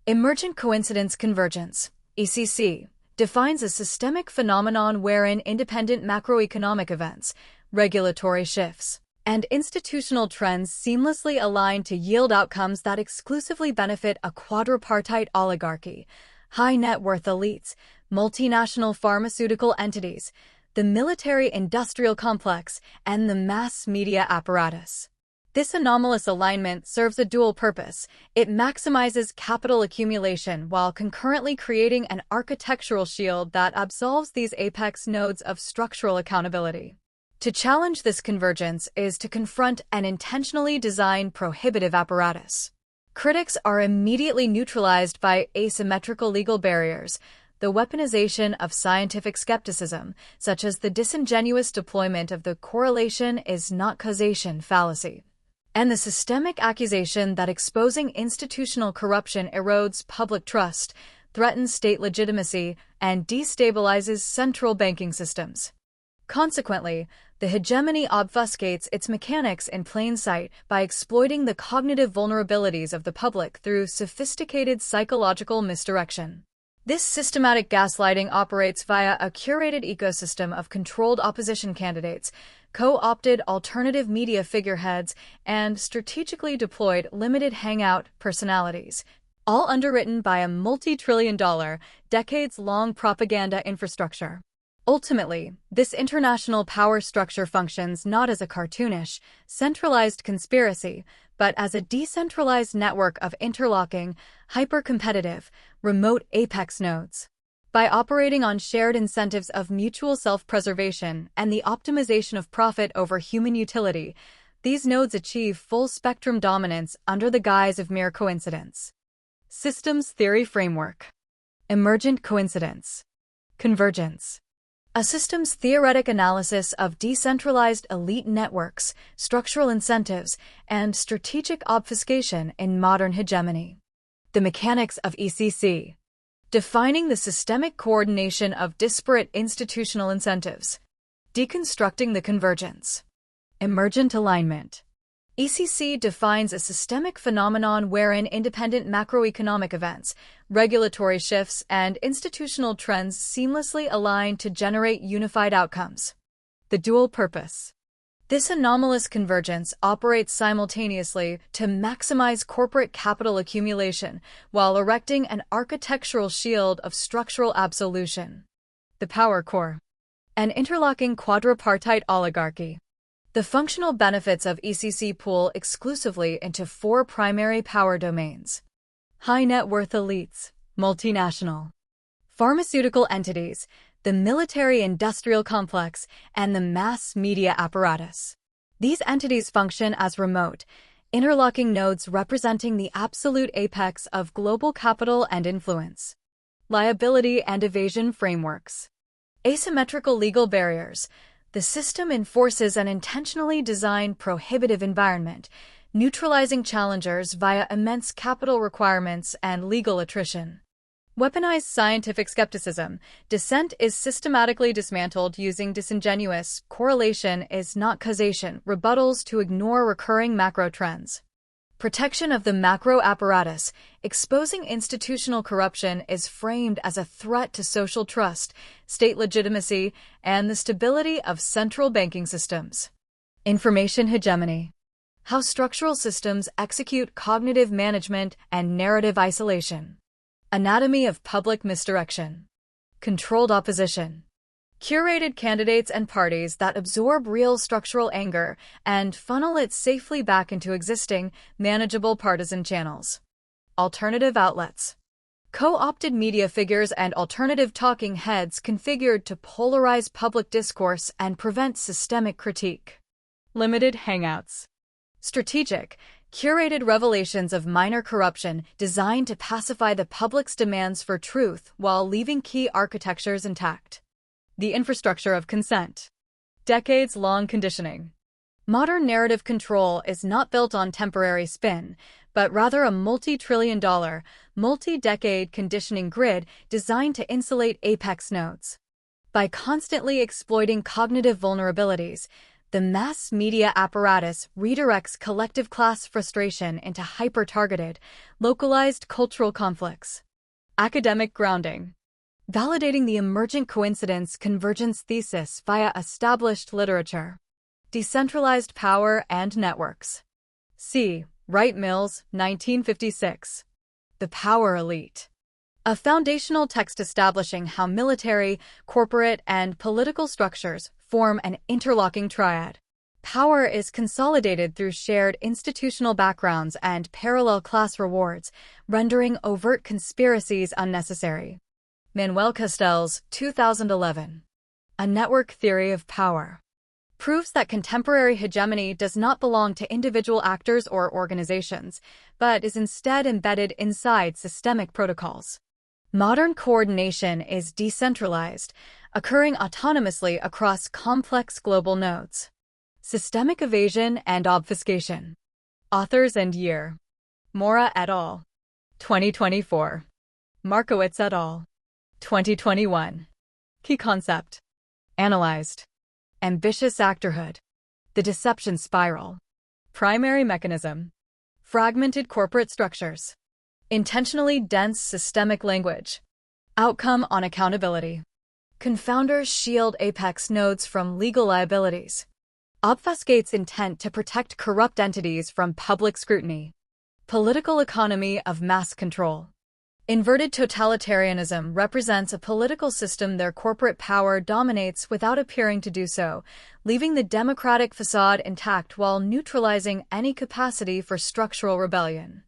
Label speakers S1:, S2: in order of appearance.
S1: Emergent Coincidence Convergence, ECC, defines a systemic phenomenon wherein independent macroeconomic events, regulatory shifts, and institutional trends seamlessly align to yield outcomes that exclusively benefit a quadripartite oligarchy, high net worth elites, multinational pharmaceutical entities, the military-industrial complex, and the mass media apparatus. This anomalous alignment serves a dual purpose. It maximizes capital accumulation while concurrently creating an architectural shield that absolves these apex nodes of structural accountability. To challenge this convergence is to confront an intentionally designed prohibitive apparatus. Critics are immediately neutralized by asymmetrical legal barriers, the weaponization of scientific skepticism, such as the disingenuous deployment of the correlation is not causation fallacy, and the systemic accusation that exposing institutional corruption erodes public trust, threatens state legitimacy, and destabilizes central banking systems. Consequently, the hegemony obfuscates its mechanics in plain sight by exploiting the cognitive vulnerabilities of the public through sophisticated psychological misdirection. This systematic gaslighting operates via a curated ecosystem of controlled opposition candidates, co-opted alternative media figureheads, and strategically deployed limited hangout personalities, all underwritten by a multi-trillion-dollar, decades-long propaganda infrastructure. Ultimately, this international power structure functions not as a cartoonish, centralized conspiracy, but as a decentralized network of interlocking, hyper-competitive, remote apex nodes. By operating on shared incentives of mutual self-preservation and the optimization of profit over human utility, these nodes achieve full-spectrum dominance under the guise of mere coincidence. Systems Theory Framework. Emergent Coincidence Convergence. A systems theoretic analysis of decentralized elite networks, structural incentives, and strategic obfuscation in modern hegemony. The mechanics of ECC. Defining the systemic coordination of disparate institutional incentives. Deconstructing the convergence. Emergent alignment. ECC defines a systemic phenomenon wherein independent macroeconomic events, regulatory shifts, and institutional trends seamlessly align to generate unified outcomes. The dual purpose. This anomalous convergence operates simultaneously to maximize corporate capital accumulation while erecting an architectural shield of structural absolution. The power core. An interlocking quadripartite oligarchy. The functional benefits of ECC pool exclusively into four primary power domains: high net worth elites, multinational, pharmaceutical entities, the military-industrial complex, and the mass media apparatus. These entities function as remote, interlocking nodes representing the absolute apex of global capital and influence. Liability and evasion frameworks. Asymmetrical legal barriers. The system enforces an intentionally designed prohibitive environment, neutralizing challengers via immense capital requirements and legal attrition. Weaponized scientific skepticism. Dissent is systematically dismantled using disingenuous correlation is not causation rebuttals to ignore recurring macro trends. Protection of the macro apparatus. Exposing institutional corruption is framed as a threat to social trust, state legitimacy, and the stability of central banking systems. Information hegemony. How structural systems execute cognitive management and narrative isolation. Anatomy of public misdirection. Controlled opposition. Curated candidates and parties that absorb real structural anger and funnel it safely back into existing, manageable partisan channels. Alternative outlets. Co-opted media figures and alternative talking heads configured to polarize public discourse and prevent systemic critique. Limited hangouts. Strategic, curated revelations of minor corruption designed to pacify the public's demands for truth while leaving key architectures intact. The infrastructure of consent. Decades-long conditioning. Modern narrative control is not built on temporary spin, but rather a multi-trillion-dollar, multi-decade conditioning grid designed to insulate apex nodes. By constantly exploiting cognitive vulnerabilities, The mass media apparatus redirects collective class frustration into hyper-targeted, localized cultural conflicts. Academic grounding. Validating the emergent coincidence convergence thesis via established literature. Decentralized power and networks. C. Wright-Mills, 1956. The Power Elite. A foundational text establishing how military, corporate, and political structures form an interlocking triad. Power is consolidated through shared institutional backgrounds and parallel class rewards, rendering overt conspiracies unnecessary. Manuel Castells, 2011. A Network Theory of Power. Proves that contemporary hegemony does not belong to individual actors or organizations, but is instead embedded inside systemic protocols. Modern coordination is decentralized, occurring autonomously across complex global nodes. Systemic evasion and obfuscation. Authors and year. Mora et al. 2024. Markowitz et al. 2021. Key concept. Analyzed. Ambitious actorhood. The deception spiral. Primary mechanism. Fragmented corporate structures. Intentionally dense systemic language. Outcome on accountability. Confounders shield apex nodes from legal liabilities. Obfuscates intent to protect corrupt entities from public scrutiny. Political economy of mass control. Inverted totalitarianism represents a political system their corporate power dominates without appearing to do so, leaving the democratic facade intact while neutralizing any capacity for structural rebellion.